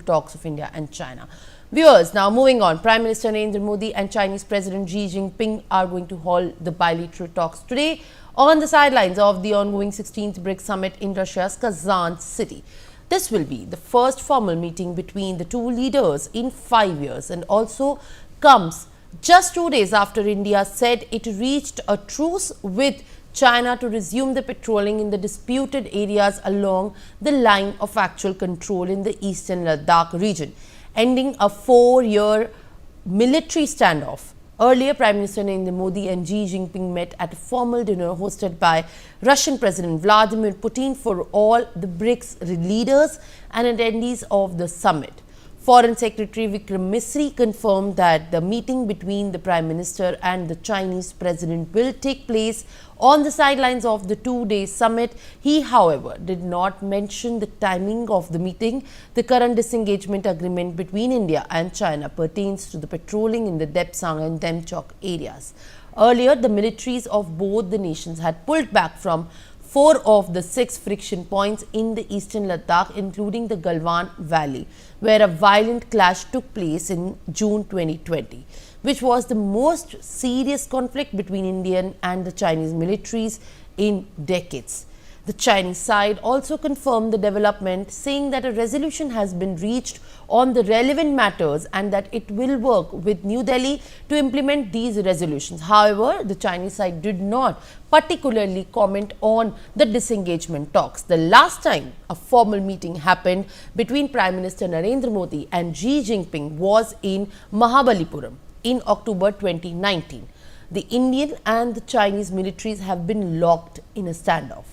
talks of India and China. Viewers, now moving on, Prime Minister Narendra Modi and Chinese President Xi Jinping are going to hold the bilateral talks today on the sidelines of the ongoing 16th BRICS Summit in Russia's Kazan city. This will be the first formal meeting between the two leaders in 5 years and also comes just 2 days after India said it reached a truce with China to resume the patrolling in the disputed areas along the line of actual control in the eastern Ladakh region, ending a 4-year military standoff. Earlier, Prime Minister Narendra Modi and Xi Jinping met at a formal dinner hosted by Russian President Vladimir Putin for all the BRICS leaders and attendees of the summit. Foreign Secretary Vikram Misri confirmed that the meeting between the Prime Minister and the Chinese President will take place on the sidelines of the 2-day summit. He, however, did not mention the timing of the meeting. The current disengagement agreement between India and China pertains to the patrolling in the Depsang and Demchok areas. Earlier, the militaries of both the nations had pulled back from 4 of the 6 friction points in the eastern Ladakh, including the Galwan Valley, where a violent clash took place in June 2020, which was the most serious conflict between Indian and the Chinese militaries in decades. The Chinese side also confirmed the development, saying that a resolution has been reached on the relevant matters and that it will work with New Delhi to implement these resolutions. However, the Chinese side did not particularly comment on the disengagement talks. The last time a formal meeting happened between Prime Minister Narendra Modi and Xi Jinping was in Mahabalipuram in October 2019. The Indian and the Chinese militaries have been locked in a standoff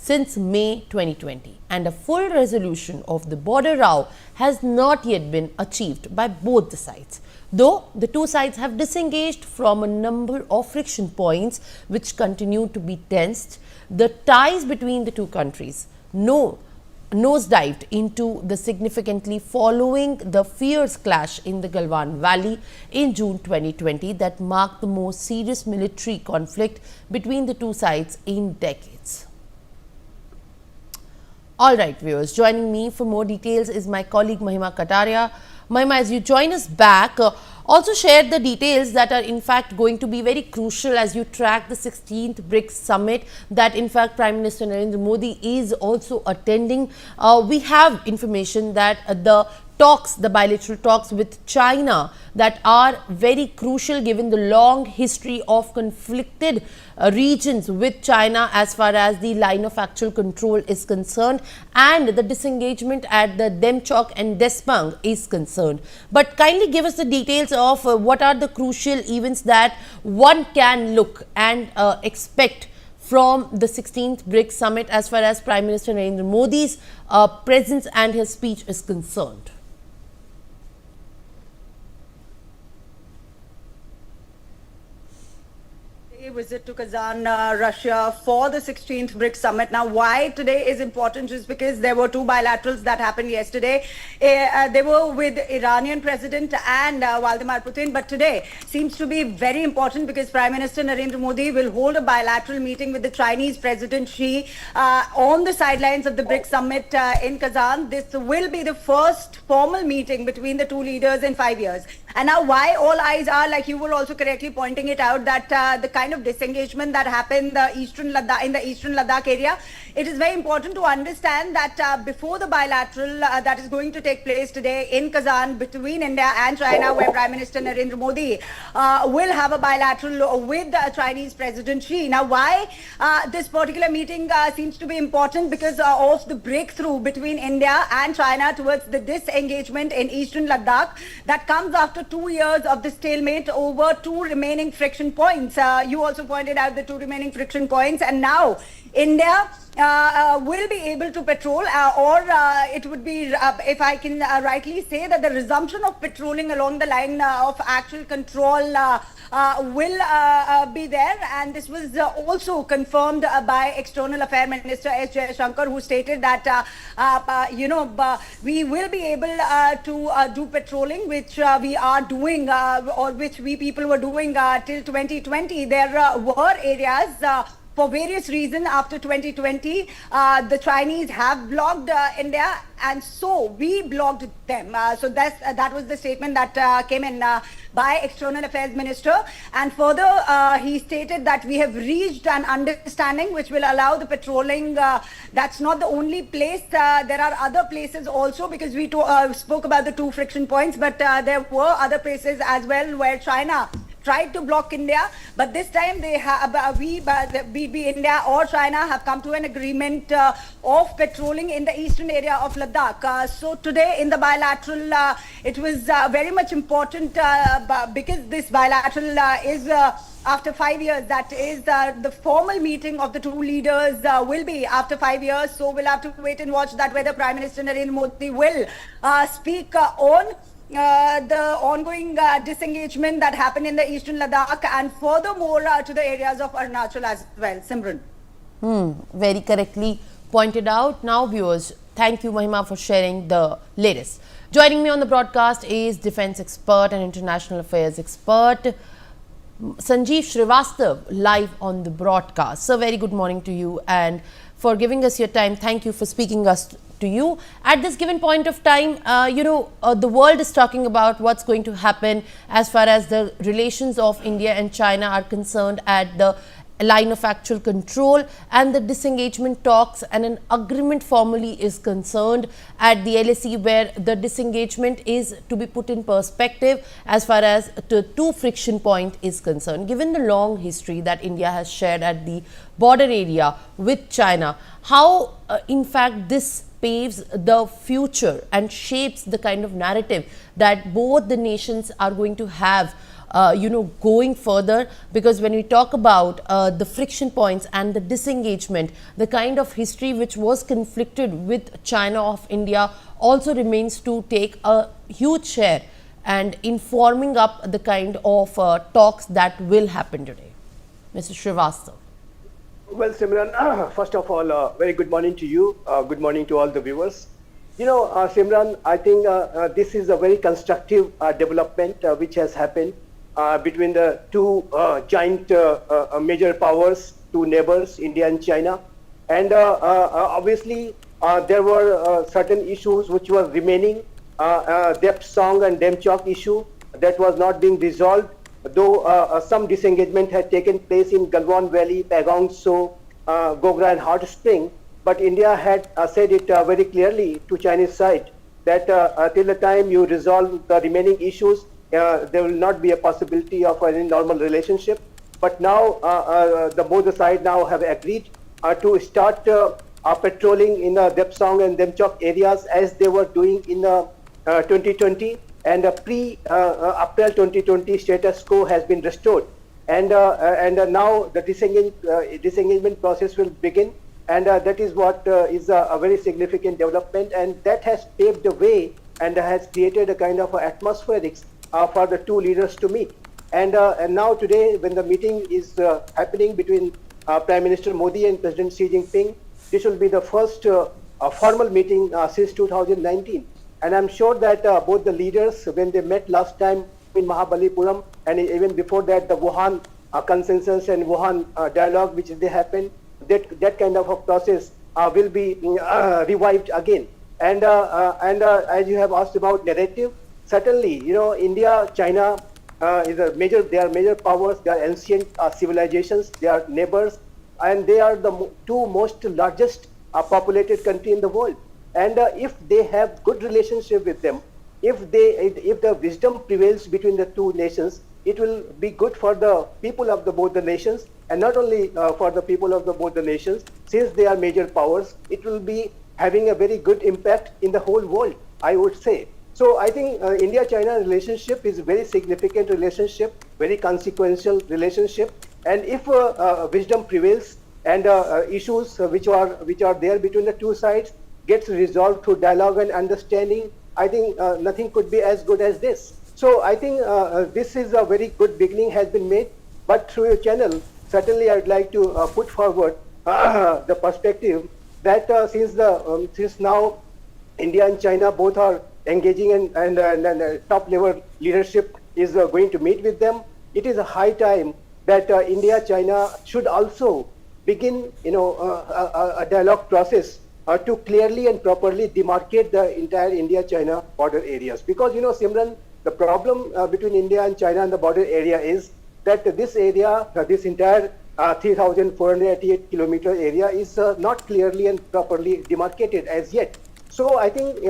since May 2020, and a full resolution of the border row has not yet been achieved by both the sides. Though the two sides have disengaged from a number of friction points which continue to be tensed, the ties between the two countries nosedived into the significantly following the fierce clash in the Galwan Valley in June 2020 that marked the most serious military conflict between the two sides in decades. All right, viewers, joining me for more details is my colleague Mahima Kataria. Mahima, as you join us back, also share the details that are in fact going to be very crucial as you track the 16th BRICS Summit that in fact Prime Minister Narendra Modi is also attending. We have information that the bilateral talks with China that are very crucial given the long history of conflicted regions with China as far as the line of actual control is concerned and the disengagement at the Demchok and Despang is concerned. But kindly give us the details of what are the crucial events that one can look and expect from the 16th BRICS Summit as far as Prime Minister Narendra Modi's presence and his speech is concerned. Visit to Kazan, Russia for the 16th BRICS Summit. Now, why today is important is because there were 2 bilaterals that happened yesterday. They were with Iranian President and Vladimir Putin, but today seems to be very important because Prime Minister Narendra Modi will hold a bilateral meeting with the Chinese President Xi on the sidelines of the BRICS Summit in Kazan. This will be the first formal meeting between the two leaders in 5 years. And now why all eyes are, like you were also correctly pointing it out, that the kind of disengagement that happened in the eastern Ladakh area, it is very important to understand that before the bilateral that is going to take place today in Kazan between India and China, where Prime Minister Narendra Modi will have a bilateral with Chinese President Xi. Now, why this particular meeting seems to be important? Because of the breakthrough between India and China towards the disengagement in eastern Ladakh that comes after 2 years of the stalemate over 2 remaining friction points. You also pointed out the 2 remaining friction points, and now India will be able to patrol or it would be, if I can rightly say, that the resumption of patrolling along the line of actual control will be there. And this was also confirmed by External Affairs Minister S. Jaishankar, who stated that, we will be able to do patrolling, which we are doing or which we people were doing till 2020. There were areas for various reasons after 2020, the Chinese have blocked India, and so we blocked them. So that was the statement that came in by External Affairs Minister. And further, he stated that we have reached an understanding which will allow the patrolling. That's not the only place. There are other places also, because we spoke about the 2 friction points, but there were other places as well where China tried to block India, but this time they have be India or China have come to an agreement of patrolling in the eastern area of Ladakh. So today in the bilateral, it was very much important because this bilateral is after 5 years. That is the formal meeting of the 2 leaders will be after 5 years. So we'll have to wait and watch that whether Prime Minister Narendra Modi will speak on the ongoing disengagement that happened in the eastern Ladakh, and furthermore to the areas of Arunachal as well. Simran. Very correctly pointed out. Now viewers, thank you Mahima for sharing the latest. Joining me on the broadcast is defense expert and international affairs expert Sanjeev Srivastav, live on the broadcast. So very good morning to you, and for giving us your time. Thank you for speaking us to you. At this given point of time, the world is talking about what's going to happen as far as the relations of India and China are concerned at the line of actual control, and the disengagement talks and an agreement formally is concerned at the LAC, where the disengagement is to be put in perspective as far as the 2 friction point is concerned. Given the long history that India has shared at the border area with China, how in fact this paves the future and shapes the kind of narrative that both the nations are going to have going further, because when we talk about the friction points and the disengagement, the kind of history which was conflicted with China of India also remains to take a huge share and informing up the kind of talks that will happen today. Mr. Srivastav. Well, Simran, first of all, very good morning to you. Good morning to all the viewers. Simran, I think this is a very constructive development which has happened between the 2 giant major powers, 2 neighbors, India and China. And obviously, there were certain issues which were remaining, Dep Song and Demchok issue that was not being resolved, though some disengagement had taken place in Galwan Valley, Pagong So, Gogra and Hot Spring. But India had said it very clearly to Chinese side that till the time you resolve the remaining issues, there will not be a possibility of any normal relationship. But now both the sides now have agreed to start patrolling in the Depsong and Demchok areas as they were doing in 2020, and pre-April 2020 status quo has been restored. And now the disengagement process will begin, and that is what is a very significant development, and that has paved the way and has created a kind of atmospherics for the 2 leaders to meet. And now today, when the meeting is happening between Prime Minister Modi and President Xi Jinping, this will be the first formal meeting since 2019. And I'm sure that both the leaders, when they met last time in Mahabalipuram, and even before that, the Wuhan consensus and Wuhan dialogue, which they happened, that kind of a process will be revived again. And as you have asked about narrative, certainly, India, China they are major powers, they are ancient civilizations, they are neighbors, and they are the 2 most largest populated country in the world. And if they have good relationship with them, if the wisdom prevails between the 2 nations, it will be good for the people of both the nations, and not only for the people of both the nations. Since they are major powers, it will be having a very good impact in the whole world, I would say. So I think India-China relationship is a very significant relationship, very consequential relationship. And if wisdom prevails and issues which are there between the 2 sides gets resolved through dialogue and understanding, I think nothing could be as good as this. So I think this is a very good beginning has been made. But through your channel, certainly I'd like to put forward the perspective that since now India and China both are engaging and top level leadership is going to meet with them, it is a high time that India-China should also begin, a dialogue process to clearly and properly demarcate the entire India-China border areas. Because, Simran, the problem between India and China and the border area is that this area, this entire 3,488 kilometer area is not clearly and properly demarcated as yet. So I think,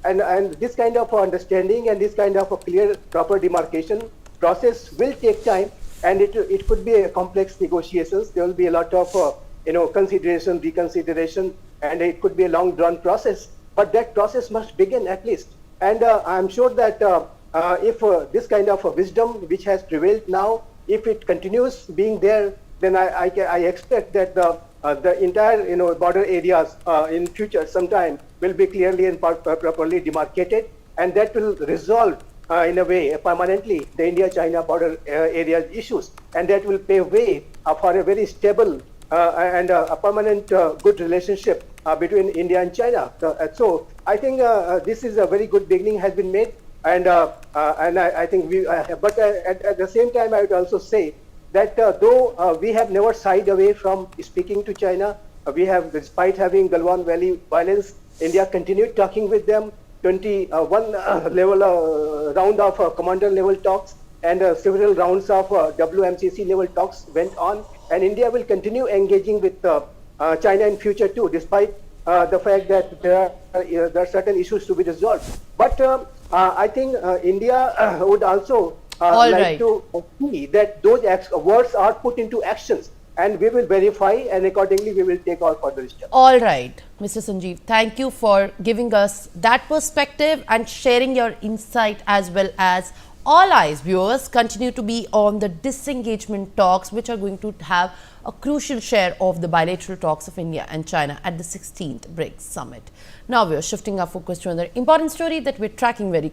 and this kind of understanding and this kind of a clear, proper demarcation process will take time, and it could be a complex negotiations. There will be a lot of, consideration, reconsideration, and it could be a long drawn process. But that process must begin at least. And I'm sure that if this kind of wisdom which has prevailed now, if it continues being there, then I expect that the entire border areas in future sometime will be clearly and properly demarcated, and that will resolve in a way permanently the India-China border area issues, and that will pave way for a very stable and a permanent good relationship between India and China. So I think this is a very good beginning has been made, and I think we. But at the same time, I would also say that though we have never shied away from speaking to China, we have, despite having Galwan Valley violence, India continued talking with them. 21 round of commander level talks and several rounds of WMCC level talks went on, and India will continue engaging with China in future too, despite the fact that there are certain issues to be resolved. But I think India would also like to see that those words are put into actions, and we will verify, and accordingly we will take our further steps. All right, Mr. Sanjeev, thank you for giving us that perspective and sharing your insight, as well as all eyes viewers continue to be on the disengagement talks, which are going to have a crucial share of the bilateral talks of India and China at the 16th BRICS Summit. Now we are shifting our focus to another important story that we're tracking very